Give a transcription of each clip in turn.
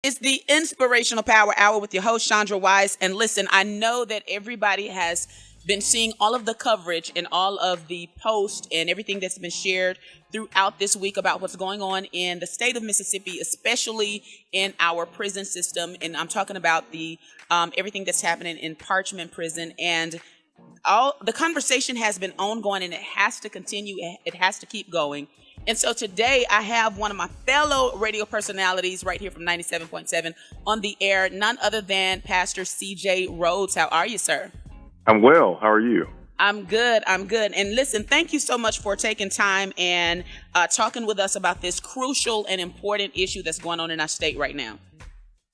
It's the Inspirational Power Hour with your host, Chandra Wise. And listen, I know that everybody has been seeing all of the coverage and all of the posts and everything that's been shared throughout this week about what's going on in the state of Mississippi, especially in our prison system. And I'm talking about the everything that's happening in Parchman prison. And all the conversation has been ongoing, and it has to continue. It has to keep going. And so today I have one of my fellow radio personalities right here from 97.7 on the air, none other than Pastor CJ Rhodes. How are you, sir? I'm well. How are you? I'm good. And listen, thank you so much for taking time and talking with us about this crucial and important issue that's going on in our state right now.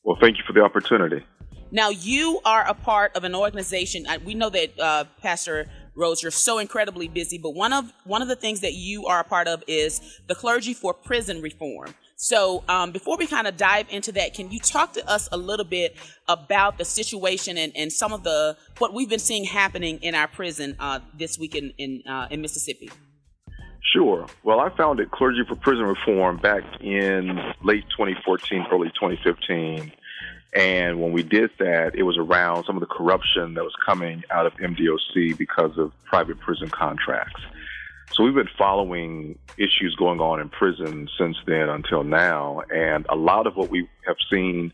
Well, thank you for the opportunity. Now, you are a part of an organization. We know that, Pastor Rhodes, you're so incredibly busy, but one of the things that you are a part of is the Clergy for Prison Reform. So before we kind of dive into that, can you talk to us a little bit about the situation and some of what we've been seeing happening in our prison this week in Mississippi? Sure. Well, I founded Clergy for Prison Reform back in late 2014, early 2015. And when we did that, it was around some of the corruption that was coming out of MDOC because of private prison contracts. So we've been following issues going on in prison since then until now. And a lot of what we have seen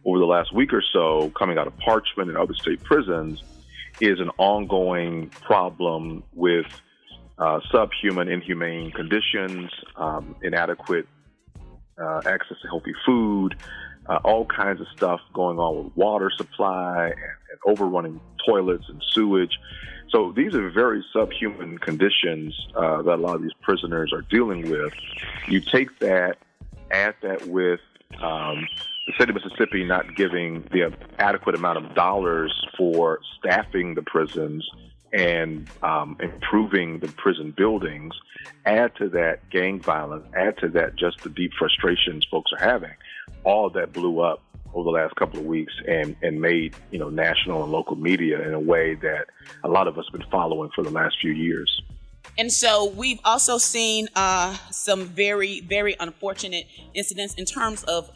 over the last week or so coming out of Parchman and other state prisons is an ongoing problem with subhuman, inhumane conditions, inadequate access to healthy food, all kinds of stuff going on with water supply and overrunning toilets and sewage. So these are very subhuman conditions that a lot of these prisoners are dealing with. You take that, add that with the state of Mississippi not giving the adequate amount of dollars for staffing the prisons and improving the prison buildings, add to that gang violence, add to that just the deep frustrations folks are having. All of that blew up over the last couple of weeks and made, national and local media in a way that a lot of us have been following for the last few years. And so we've also seen some very, very unfortunate incidents in terms of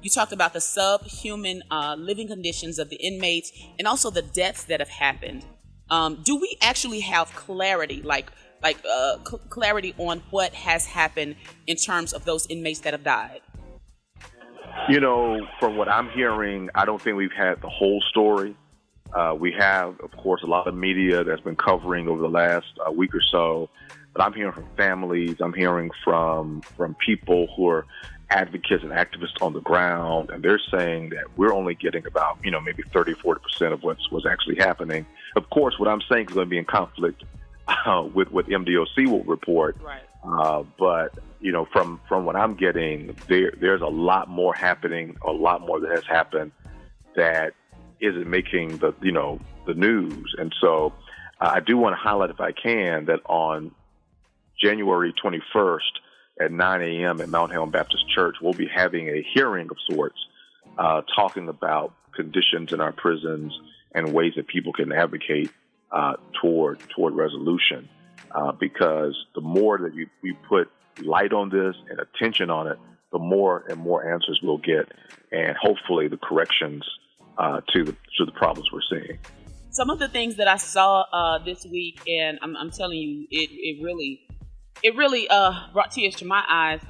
you talked about the subhuman living conditions of the inmates and also the deaths that have happened. Do we actually have clarity, clarity on what has happened in terms of those inmates that have died? From what I'm hearing, I don't think we've had the whole story. We have, of course, a lot of media that's been covering over the last week or so, but I'm hearing from families, I'm hearing from people who are advocates and activists on the ground, and they're saying that we're only getting about, maybe 30-40% of what's actually happening. Of course, what I'm saying is going to be in conflict with what MDOC will report. Right. But from what I'm getting, there's a lot more happening, a lot more that has happened that isn't making the news. And so I do want to highlight, if I can, that on January 21st at 9 a.m. at Mount Helm Baptist Church, we'll be having a hearing of sorts, talking about conditions in our prisons and ways that people can advocate toward resolution. Because the more that we put light on this and attention on it, the more and more answers we'll get, and hopefully the corrections to the problems we're seeing. Some of the things that I saw this week, and I'm telling you, it really brought tears to my eyes,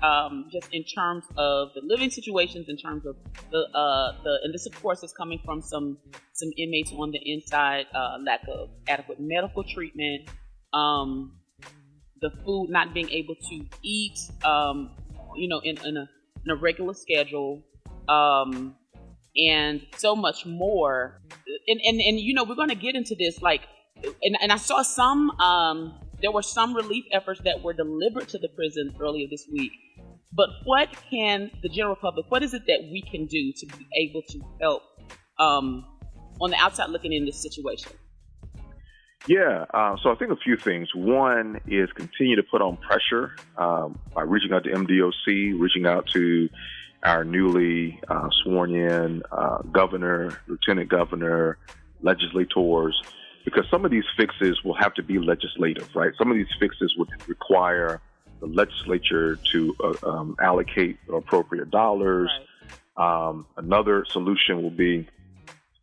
just in terms of the living situations, in terms of and this of course is coming from some inmates on the inside, lack of adequate medical treatment, the food not being able to eat, in a regular schedule, and so much more. And we're going to get into this, and I saw there were some relief efforts that were delivered to the prison earlier this week. But what can the general public, what is it that we can do to be able to help on the outside looking in this situation? Yeah, so I think a few things. One is continue to put on pressure by reaching out to MDOC, reaching out to our newly sworn in governor, lieutenant governor, legislators, because some of these fixes will have to be legislative, right? Some of these fixes would require the legislature to allocate appropriate dollars, Another solution will be,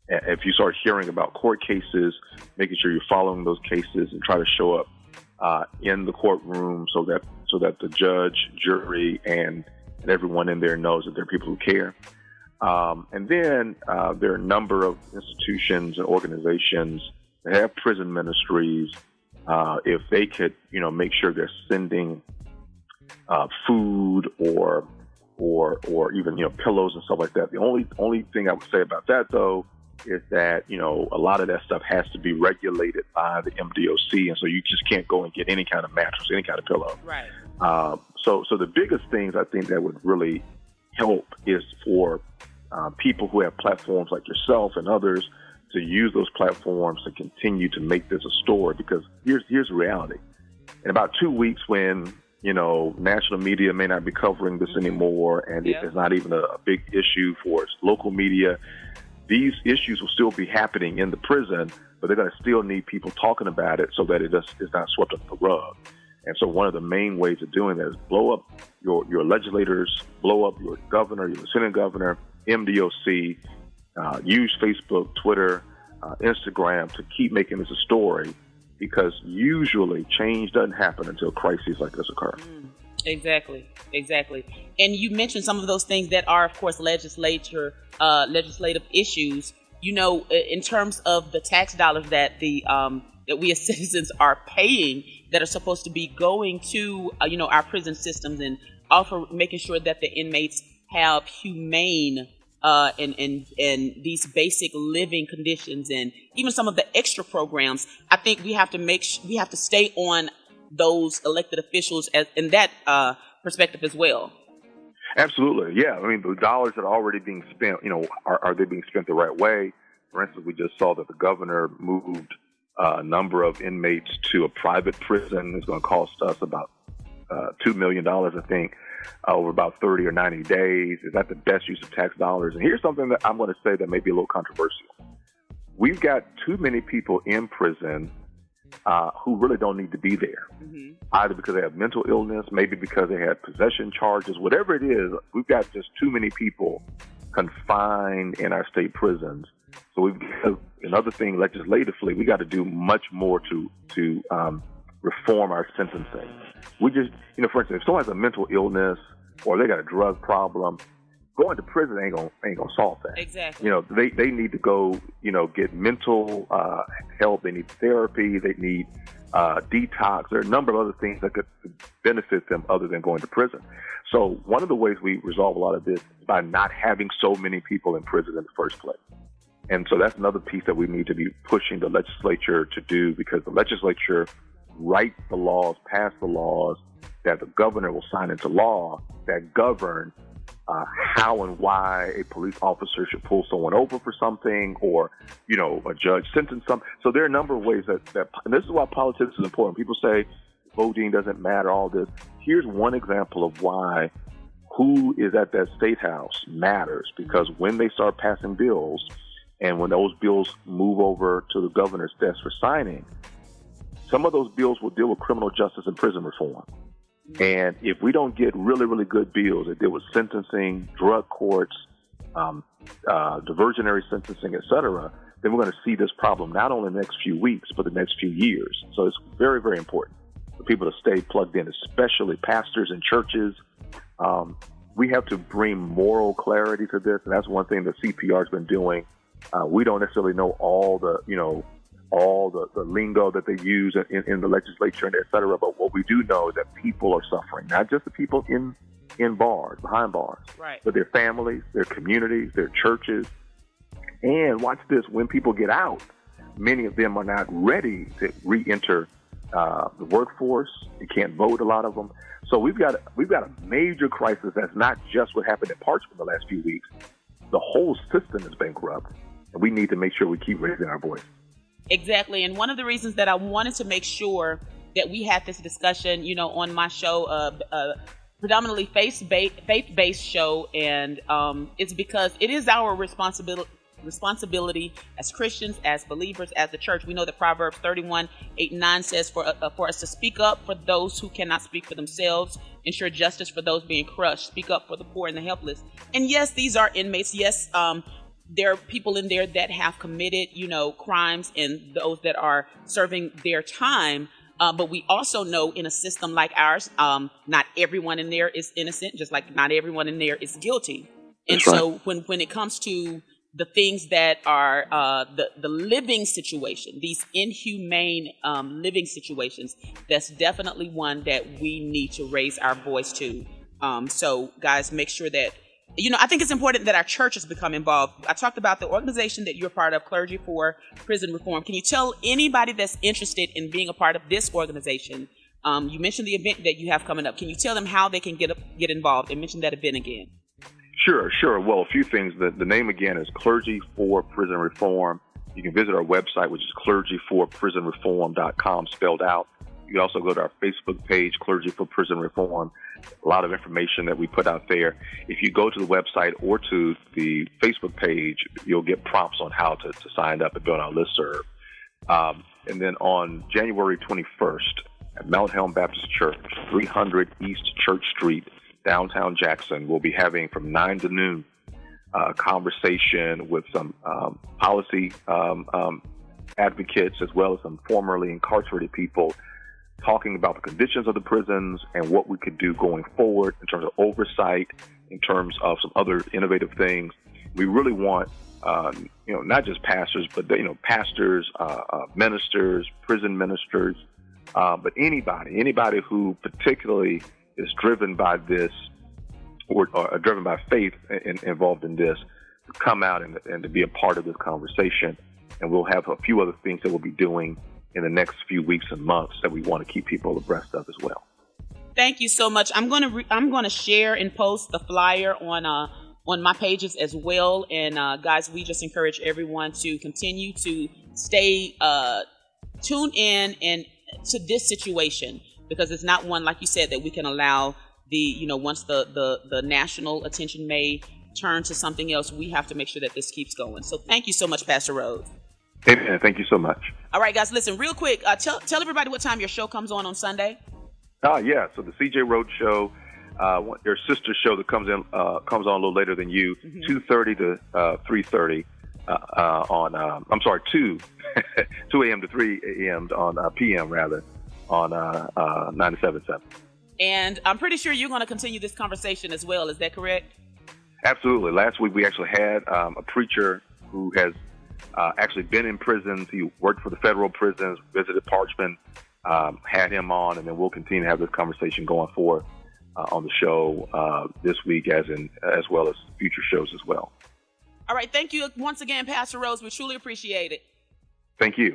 if you start hearing about court cases, making sure you're following those cases and try to show up in the courtroom so that the judge, jury, and everyone in there knows that there are people who care. And then there are a number of institutions and organizations that have prison ministries. If they could, make sure they're sending food or even pillows and stuff like that. The only thing I would say about that though is that a lot of that stuff has to be regulated by the MDOC, and so you just can't go and get any kind of mattress, any kind of pillow. Right. So the biggest things I think that would really help is for people who have platforms like yourself and others to use those platforms to continue to make this a story, because here's the reality. In about 2 weeks, when national media may not be covering this anymore, and it's not even a big issue for local media, these issues will still be happening in the prison, but they're going to still need people talking about it so that it's not swept under the rug. And so one of the main ways of doing that is blow up your legislators, blow up your governor, your lieutenant governor, MDOC, use Facebook, Twitter, Instagram to keep making this a story, because usually change doesn't happen until crises like this occur. Exactly. And you mentioned some of those things that are, of course, legislative issues. In terms of the tax dollars that that we as citizens are paying, that are supposed to be going to our prison systems, and also making sure that the inmates have humane and these basic living conditions, and even some of the extra programs. I think we have to stay on those elected officials in that perspective as well. Absolutely, yeah. I mean, the dollars that are already being spent, are they being spent the right way? For instance, we just saw that the governor moved a number of inmates to a private prison. It's going to cost us about $2 million, I think, over about 30 or 90 days. Is that the best use of tax dollars? And here's something that I'm going to say that may be a little controversial. We've got too many people in prison who really don't need to be there, either because they have mental illness, maybe because they had possession charges, whatever it is. We've got just too many people confined in our state prisons. So another thing, legislatively, we got to do much more to reform our sentencing. We just, for instance, if someone has a mental illness or they got a drug problem, going to prison ain't gonna solve that. Exactly. They need to go, get mental help. They need therapy. They need detox. There are a number of other things that could benefit them other than going to prison. So one of the ways we resolve a lot of this is by not having so many people in prison in the first place. And so that's another piece that we need to be pushing the legislature to do, because the legislature write the laws, pass the laws that the governor will sign into law that govern how and why a police officer should pull someone over for something, or, a judge sentence something. So there are a number of ways that and this is why politics is important. People say voting doesn't matter, all this. Here's one example of why who is at that state house matters, because when they start passing bills, and when those bills move over to the governor's desk for signing, some of those bills will deal with criminal justice and prison reform. And if we don't get really, really good bills that deal with sentencing, drug courts, diversionary sentencing, et cetera, then we're going to see this problem not only in the next few weeks, but the next few years. So it's very, very important for people to stay plugged in, especially pastors and churches. We have to bring moral clarity to this, and that's one thing that CPR has been doing. We don't necessarily know all the lingo that they use in the legislature and et cetera, but what we do know is that people are suffering, not just the people in bars, behind bars, right, but their families, their communities, their churches. And watch this, when people get out, many of them are not ready to re-enter the workforce. They can't vote, a lot of them. So we've got a major crisis that's not just what happened at Parchman the last few weeks. The whole system is bankrupt, and we need to make sure we keep raising our voice. Exactly. And one of the reasons that I wanted to make sure that we had this discussion, on my show, predominantly faith-based show, and it's because it is our responsibility responsibility as Christians, as believers, as the church. We know that Proverbs 31:8-9 says for us to speak up for those who cannot speak for themselves, ensure justice for those being crushed, speak up for the poor and the helpless. And yes, these are inmates. Yes, there are people in there that have committed, crimes, and those that are serving their time. But we also know in a system like ours, not everyone in there is innocent, just like not everyone in there is guilty. And That's right. so when it comes to the things that are the living situation, these inhumane living situations, that's definitely one that we need to raise our voice to. So guys, make sure that, I think it's important that our churches become involved. I talked about the organization that you're part of, Clergy for Prison Reform. Can you tell anybody that's interested in being a part of this organization? You mentioned the event that you have coming up. Can you tell them how they can get involved, and mention that event again? Sure. Well, a few things. The name again is Clergy for Prison Reform. You can visit our website, which is clergyforprisonreform.com, spelled out. You can also go to our Facebook page, Clergy for Prison Reform. A lot of information that we put out there. If you go to the website or to the Facebook page, you'll get prompts on how to sign up and be on our listserv. And then on January 21st at Mount Helm Baptist Church, 300 East Church Street, downtown Jackson, we'll be having from 9 to noon conversation with some policy advocates, as well as some formerly incarcerated people, talking about the conditions of the prisons and what we could do going forward in terms of oversight, in terms of some other innovative things. We really want, not just pastors, but, pastors, ministers, prison ministers, but anybody who particularly is driven by this or driven by faith and involved in this, to come out and to be a part of this conversation. And we'll have a few other things that we'll be doing in the next few weeks and months that we want to keep people abreast of as well. Thank you so much. I'm going to share and post the flyer on my pages as well. And guys, we just encourage everyone to continue to stay tuned in and to this situation, because it's not one, like you said, that we can allow once the national attention may turn to something else. We have to make sure that this keeps going. So thank you so much, Pastor Rhodes. Amen. Thank you so much. All right, guys, listen, real quick, tell everybody what time your show comes on Sunday. Yeah. So the CJ Rhodes show, their sister show that comes on a little later than you, 2:30 to 3:30 2 a.m. to 3 a.m. on p.m. rather, on 97.7. And I'm pretty sure you're going to continue this conversation as well. Is that correct? Absolutely. Last week we actually had a preacher who has actually been in prisons. He worked for the federal prisons, visited Parchman, had him on, and then we'll continue to have this conversation going forward on the show this week, as well as future shows as well. All right. Thank you once again, Pastor Rhodes. We truly appreciate it. Thank you.